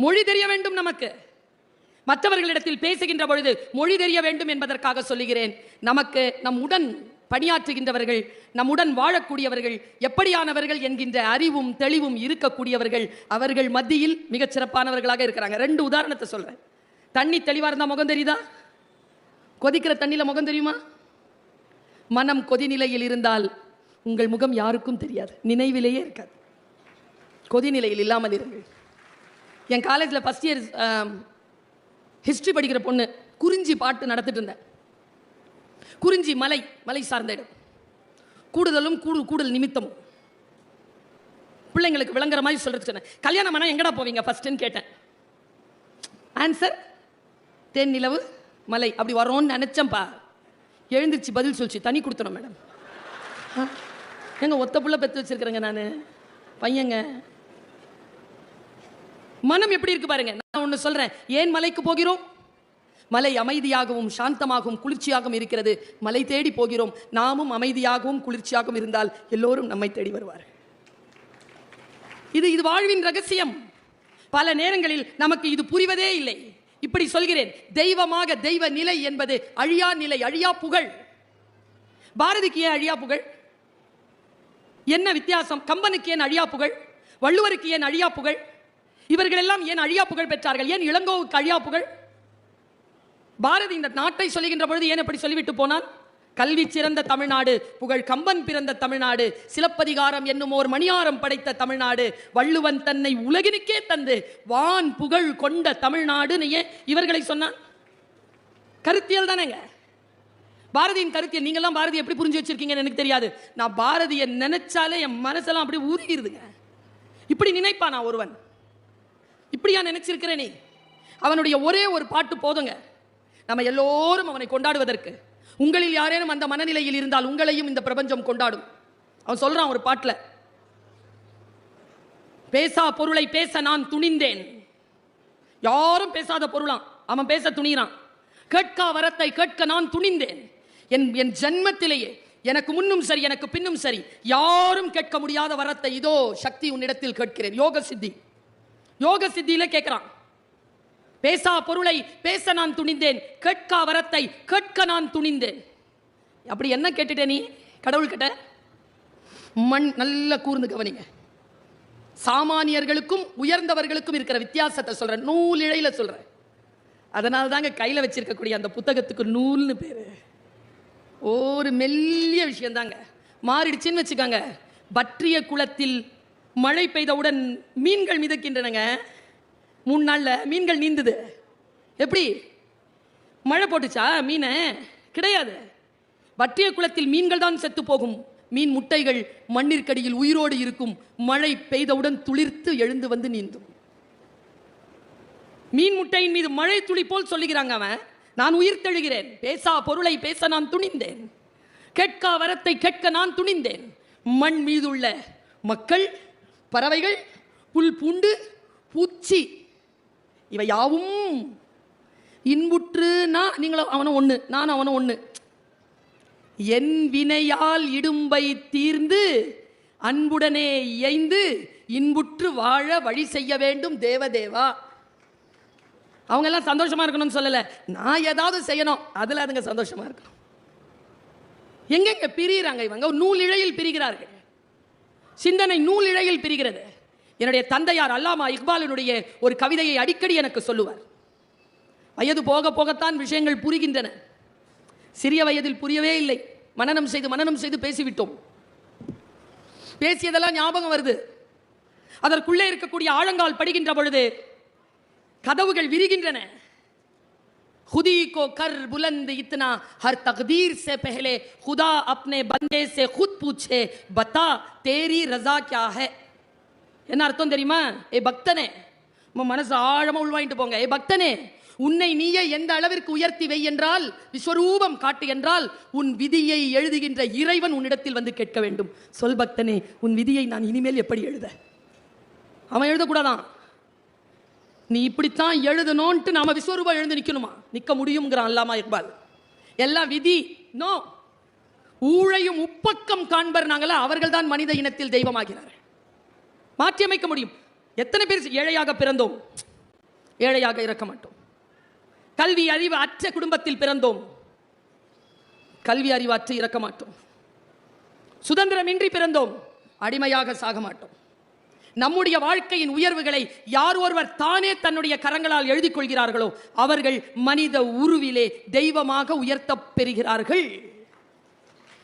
மொழி தெரிய வேண்டும். நமக்கு மற்றவர்களிடத்தில் பேசுகின்ற பொழுது மொழி தெரிய வேண்டும் என்பதற்காக சொல்லுகிறேன். நமக்கு நம்முடன் பணியாற்றுகின்றவர்கள், நம்முடன் வாழக்கூடியவர்கள் எப்படியானவர்கள் என்கின்ற அறிவும் தெளிவும் இருக்கக்கூடியவர்கள் அவர்கள் மத்தியில் மிகச் சிறப்பானவர்களாக இருக்கிறாங்க. 2 உதாரணத்தை சொல்றேன். தண்ணி தெளிவா இருந்தா முகம் தெரியுதா? கொதிக்கிற தண்ணியில முகம் தெரியுமா? மனம் கொதிநிலையில் இருந்தால் உங்கள் முகம் யாருக்கும் தெரியாது, நினைவிலேயே இருக்காது. கொதிநிலையில் இல்லாமல் இருங்கள். என் காலேஜில் ஃபர்ஸ்ட் இயர் ஹிஸ்ட்ரி படிக்கிற பொண்ணு குறிஞ்சி பாட்டு நடத்திட்டு இருந்தேன். குறிஞ்சி மலை சார்ந்த இடம், கூடுதலும் கூடுதல் நிமித்தமும் பிள்ளைங்களுக்கு விளங்குற மாதிரி சொல்றது சொன்னேன். கல்யாணம் ஆனா எங்கடா போவீங்க ஃபர்ஸ்ட்னு கேட்டேன். ஆன்சர் தேன் நிலவு மலை அப்படி வரோன்னு நினைச்சேன்ப்பா. எழுந்திருச்சு பதில் சொல்லிச்சு, தனி கொடுத்தணும் மேடம். எங்க ஒத்த புள்ள பெற்று வச்சிருக்கிறேங்க நான், பையங்க. மனம் எப்படி இருக்கு பாருங்க. நான் ஒன்று சொல்றேன், ஏன் மலைக்கு போகிறோம்? மலை அமைதியாகவும் சாந்தமாகவும் குளிர்ச்சியாகவும் இருக்கிறது. மலை தேடி போகிறோம். நாமும் அமைதியாகவும் குளிர்ச்சியாகவும் இருந்தால் எல்லோரும் நம்மை தேடி வருவார். இது வாழ்வின் ரகசியம். பல நேரங்களில் நமக்கு இது புரிவதே இல்லை. இப்படி சொல்கிறேன், தெய்வமாக தெய்வ நிலை என்பது அழியா நிலை, அழியா புகழ். பாரதிக்கு ஏன் அழியா புகழ்? என்ன வித்தியாசம்? கம்பனுக்கு ஏன் அழியா புகழ்? வள்ளுவருக்கு ஏன் அழியா புகழ்? இவர்கள் எல்லாம் ஏன் அழியா புகழ் பெற்றார்கள்? ஏன் இளங்கோவுக்கு அழியா புகழ்? பாரதி இந்த நாட்டை சொல்லுகின்ற பொழுது ஏன் எப்படி சொல்லிவிட்டு போனான்? கல்வி சிறந்த தமிழ்நாடு, புகழ் கம்பன் பிறந்த தமிழ்நாடு, சிலப்பதிகாரம் என்னும் ஓர் மணியாரம் படைத்த தமிழ்நாடு, வள்ளுவன் தன்னை உலகினுக்கே தந்து வான் புகழ் கொண்ட தமிழ்நாடு. ஏன் இவர்களை சொன்னான்? கருத்தியல் தானேங்க. பாரதியின் கருத்தியல். நீங்கெல்லாம் பாரதி எப்படி புரிஞ்சு வச்சிருக்கீங்கன்னு எனக்கு தெரியாது. நான் பாரதியை நினைச்சாலே என் மனசெல்லாம் அப்படி ஊறிடுதுங்க. இப்படி நினைப்பானா ஒருவன்? இப்படியா நினைச்சிருக்கிறேன்? நீ அவனுடைய ஒரே ஒரு பாட்டு போதுங்க நம்ம எல்லோரும் அவனை கொண்டாடுவதற்கு. உங்களில் யாரேனும் அந்த மனநிலையில் இருந்தால் உங்களையும் இந்த பிரபஞ்சம் கொண்டாடும். அவன் சொல்றான் ஒரு பாட்டுல, பேசா பொருளை பேச நான் துணிந்தேன். யாரும் பேசாத பொருளாம் அவன் பேச துணிறான். கேட்கா வரத்தை கேட்க நான் துணிந்தேன். என் ஜன்மத்திலேயே எனக்கு முன்னும் சரி எனக்கு பின்னும் சரி யாரும் கேட்க முடியாத வரத்தை இதோ சக்தி உன்னிடத்தில் கேட்கிறேன். யோக சித்தியில கேட்கிறான். பேசா பொருளை பேச நான் துணிந்தேன், கேட்கா வரத்தை கேட்க நான் துணிந்தேன். அப்படி என்ன கேட்டுட்டே நீ கடவுள் கிட்ட? மண் நல்ல கூர்ந்து கவனிங்க. சாமானியர்களுக்கும் உயர்ந்தவர்களுக்கும் இருக்கிற வித்தியாசத்தை சொல்றேன், நூல் இழையில சொல்றேன். அதனால தாங்க கையில வச்சிருக்கக்கூடிய அந்த புத்தகத்துக்கு நூல்னு பேரு. ஒரு மெல்லிய விஷயம் தாங்க. மாறிடுச்சுன்னு வச்சுக்காங்க. பற்றிய குளத்தில் மழை பெய்தவுடன் மீன்கள் மிதக்கின்றனங்க. 3 நாள்ல மீன்கள் நீந்துது. எப்படி? மழை போட்டுச்சா மீன்? கிடையாது. வற்றிய குளத்தில் மீன்கள் தான் செத்து போகும். மீன் முட்டைகள் மண்ணிற்கடியில் உயிரோடு இருக்கும். மழை பெய்தவுடன் துளிர்த்து எழுந்து வந்து நீந்தும். மீன் முட்டையின் மீது மழை துளி போல் சொல்லுகிறாங்க அவன். நான் உயிர் தெழுகிறேன். பேசா பொருளை பேச நான் துணிந்தேன், கேட்கா வரத்தை கேட்க நான் துணிந்தேன். மண் மீதுள்ள மக்கள், பறவைகள், புல் பூண்டு, பூச்சி இவை யாவும் இன்புற்று. நீங்களும் அவனும் ஒண்ணு, நான் அவனும் ஒண்ணு. என் வினையால் இடும்பை தீர்ந்து அன்புடனே இயைந்து இன்புற்று வாழ வழி செய்ய வேண்டும் தேவதேவா. அவங்க எல்லாம் சந்தோஷமா இருக்கணும்னு சொல்லல, நான் ஏதாவது செய்யணும், அதுல அதுங்க சந்தோஷமா இருக்கணும். எங்க பிரிகிறாங்க இவங்க? நூல் இழையில் பிரிகிறார்கள். சிந்தனை நூல் இழையில் பிரிகிறது. என்னுடைய தந்தையார் அல்லாமா இக்பாலினுடைய ஒரு கவிதையை அடிக்கடி எனக்கு சொல்லுவார். வயது போக போகத்தான் விஷயங்கள் புரிகின்றன. சிறிய வயதில் புரியவே இல்லை. மனனம் செய்து பேசிவிட்டோம். பேசியதெல்லாம் ஞாபகம் வருது. அதற்குள்ளே இருக்கக்கூடிய ஆழங்கால் படுகின்ற பொழுது கதவுகள் விரிகின்றன. खुदी को कर बुलंद इतना हर तकदीर से पहले खुदा अपने बंदे से खुद पूछे बता तेरी रजा क्या है. என்ன அர்த்தம் தெரியுமா? ஏ பக்தனே, மனசு ஆழமா உள்வாங்கிட்டு போங்க. ஏ பக்தனே, உன்னை நீயே எந்த அளவிற்கு உயர்த்தி வை என்றால், விஸ்வரூபம் காட்டு என்றால், உன் விதியை எழுதுகின்ற இறைவன் உன்னிடத்தில் வந்து கேட்க வேண்டும். சொல் பக்தனே, உன் விதியை நான் இனிமேல் எப்படி எழுத? அவன் எழுதக்கூடாதான். நீ இப்படித்தான் எழுதணும்ட்டு நாம விஸ்வரூபம் எழுந்து நிக்கணுமா? நிக்க முடியும்ங்கிறான் அல்லாமா இக்பால். எல்லாம் விதி. நோ. ஊழையும் உப்பக்கம் காண்பர் நாங்களா, அவர்கள் தான் மனித இனத்தில் தெய்வமாகிறார். மாற்றி அமைக்க முடியும். எத்தனை பேர் ஏழையாக பிறந்தோம், ஏழையாக இருக்க மாட்டோம். கல்வி அறிவு அற்ற குடும்பத்தில் பிறந்தோம், கல்வி அறிவு அற்று இறக்க மாட்டோம். சுதந்திரமின்றி பிறந்தோம், அடிமையாக சாக மாட்டோம். நம்முடைய வாழ்க்கையின் உயர்வுகளை யார் ஒருவர் தானே தன்னுடைய கரங்களால் எழுதிக் கொள்கிறார்களோ அவர்கள் மனித உருவிலே தெய்வமாக உயர்த்தப் பெறுகிறார்கள்.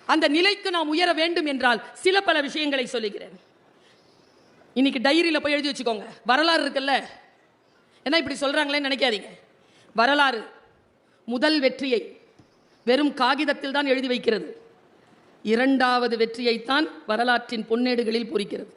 அந்த நிலைக்கு நாம் உயர வேண்டும் என்றால் சில பல விஷயங்களை சொல்லுகிறேன். இன்னைக்கு டைரியில் போய் எழுதி வச்சுக்கோங்க. வரலாறு இருக்குல்ல, என்ன இப்படி சொல்றாங்களேன்னு நினைக்காதீங்க. வரலாறு முதல் வெற்றியை வெறும் காகிதத்தில் தான் எழுதி வைக்கிறது, இரண்டாவது வெற்றியைத்தான் வரலாற்றின் பொன்னேடுகளில் பொறிக்கிறது.